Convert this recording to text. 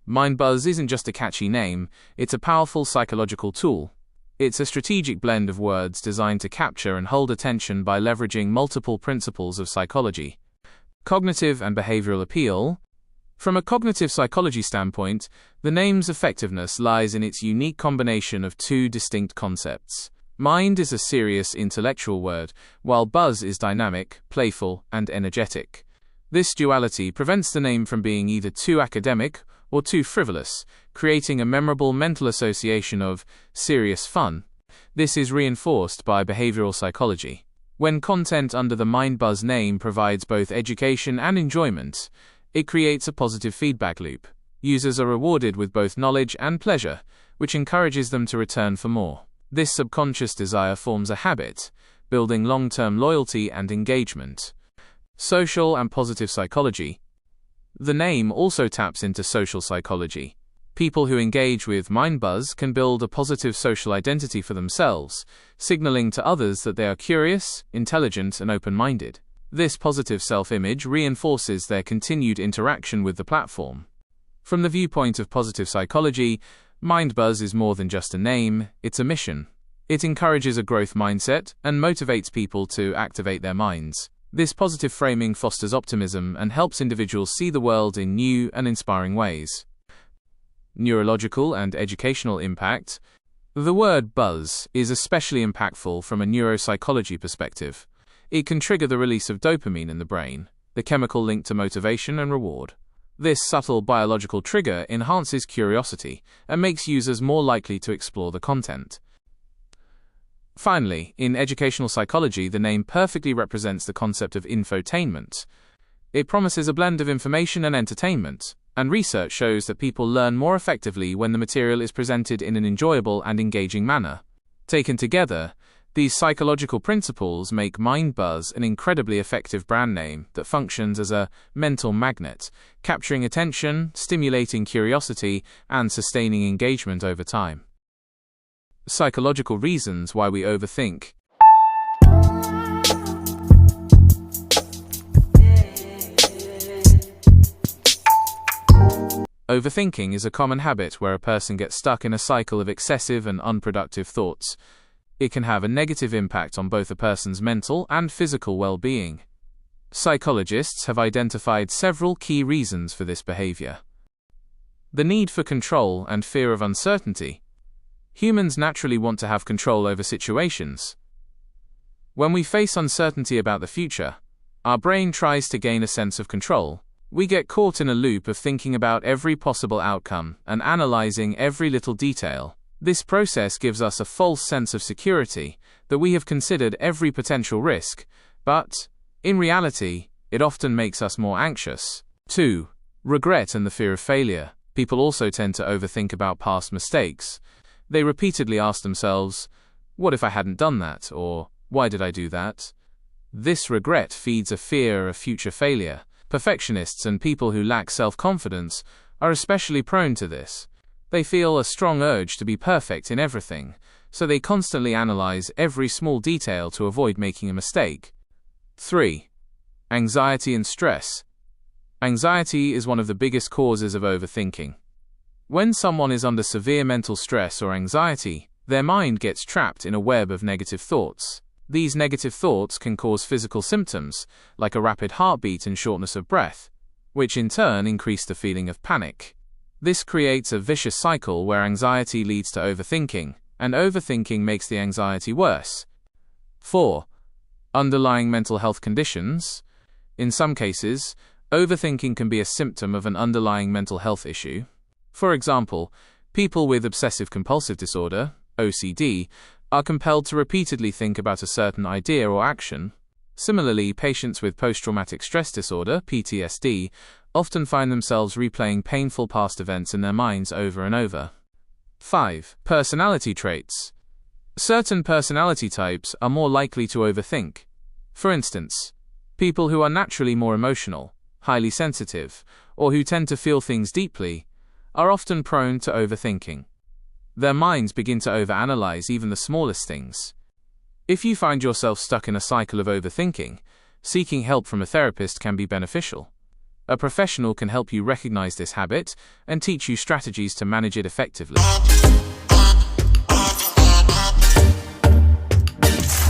MindBuzz isn't just a catchy name, it's a powerful psychological tool. It's a strategic blend of words designed to capture and hold attention by leveraging multiple principles of psychology. Cognitive and behavioral appeal. From a cognitive psychology standpoint, the name's effectiveness lies in its unique combination of two distinct concepts. Mind is a serious intellectual word, while buzz is dynamic, playful, and energetic. This duality prevents the name from being either too academic or too frivolous, creating a memorable mental association of serious fun. This is reinforced by behavioral psychology. When content under the MindBuzz name provides both education and enjoyment, it creates a positive feedback loop. Users are rewarded with both knowledge and pleasure, which encourages them to return for more. This subconscious desire forms a habit, building long-term loyalty and engagement. Social and positive psychology. The name also taps into social psychology. People who engage with MindBuzz can build a positive social identity for themselves, signaling to others that they are curious, intelligent, and open-minded. This positive self-image reinforces their continued interaction with the platform. From the viewpoint of positive psychology, MindBuzz is more than just a name, it's a mission. It encourages a growth mindset and motivates people to activate their minds. This positive framing fosters optimism and helps individuals see the world in new and inspiring ways. Neurological and educational impact. The word buzz is especially impactful from a neuropsychology perspective. It can trigger the release of dopamine in the brain, the chemical linked to motivation and reward. This subtle biological trigger enhances curiosity and makes users more likely to explore the content. Finally, in educational psychology, the name perfectly represents the concept of infotainment. It promises a blend of information and entertainment, and research shows that people learn more effectively when the material is presented in an enjoyable and engaging manner. Taken together, these psychological principles make MindBuzz an incredibly effective brand name that functions as a mental magnet, capturing attention, stimulating curiosity, and sustaining engagement over time. Psychological reasons why we overthink. Overthinking is a common habit where a person gets stuck in a cycle of excessive and unproductive thoughts. It can have a negative impact on both a person's mental and physical well-being. Psychologists have identified several key reasons for this behavior. The need for control and fear of uncertainty. Humans naturally want to have control over situations. When we face uncertainty about the future, our brain tries to gain a sense of control. We get caught in a loop of thinking about every possible outcome and analyzing every little detail. This process gives us a false sense of security that we have considered every potential risk, but, in reality, it often makes us more anxious. 2. Regret and the fear of failure. People also tend to overthink about past mistakes. They repeatedly ask themselves, "What if I hadn't done that?" or "Why did I do that?" This regret feeds a fear of future failure. Perfectionists and people who lack self-confidence are especially prone to this. They feel a strong urge to be perfect in everything, so they constantly analyze every small detail to avoid making a mistake. 3. Anxiety and stress. Anxiety is one of the biggest causes of overthinking. When someone is under severe mental stress or anxiety, their mind gets trapped in a web of negative thoughts. These negative thoughts can cause physical symptoms, like a rapid heartbeat and shortness of breath, which in turn increase the feeling of panic. This creates a vicious cycle where anxiety leads to overthinking, and overthinking makes the anxiety worse. 4. Underlying mental health conditions. In some cases, overthinking can be a symptom of an underlying mental health issue. For example, people with obsessive-compulsive disorder, OCD, are compelled to repeatedly think about a certain idea or action. Similarly, patients with post-traumatic stress disorder, PTSD, often find themselves replaying painful past events in their minds over and over. 5. Personality traits. Certain personality types are more likely to overthink. For instance, people who are naturally more emotional, highly sensitive, or who tend to feel things deeply, are often prone to overthinking. Their minds begin to overanalyze even the smallest things. If you find yourself stuck in a cycle of overthinking, seeking help from a therapist can be beneficial. A professional can help you recognize this habit and teach you strategies to manage it effectively.